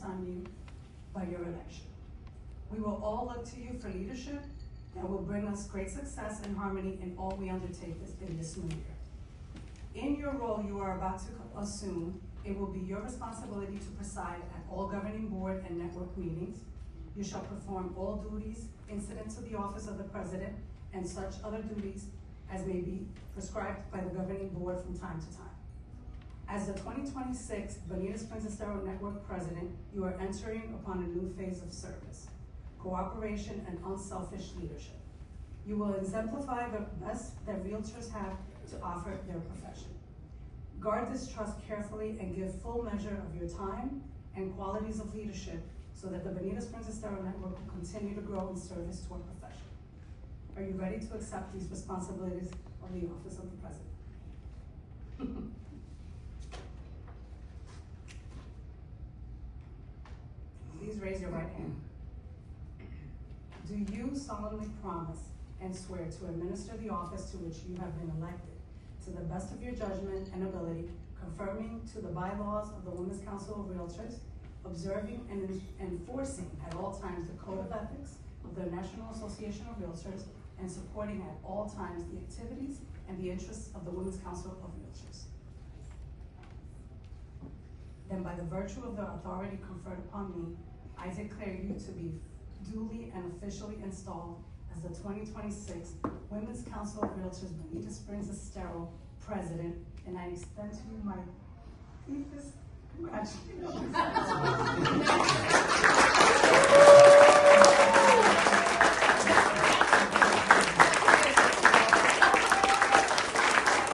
placed on you by your election. We will all look to you for leadership that will bring us great success and harmony in all we undertake in this new year. In your role you are about to assume, it will be your responsibility to preside at all governing board and network meetings. You shall perform all duties incident to the office of the president and such other duties as may be prescribed by the governing board from time to time. As the 2026 Bonita Springs Estero Network President, you are entering upon a new phase of service, cooperation, and unselfish leadership. You will exemplify the best that realtors have to offer their profession. Guard this trust carefully and give full measure of your time and qualities of leadership so that the Bonita Springs Estero Network will continue to grow in service to our profession. Are you ready to accept these responsibilities of the office of the president? Please raise your right hand. Do you solemnly promise and swear to administer the office to which you have been elected to the best of your judgment and ability, conforming to the bylaws of the Women's Council of Realtors, observing and enforcing at all times the Code of Ethics of the National Association of Realtors, and supporting at all times the activities and the interests of the Women's Council of Realtors? Then by the virtue of the authority conferred upon me, I declare you to be duly and officially installed as the 2026 Women's Council of Realtors Bonita Springs Estero President, and I extend to you my deepest congratulations.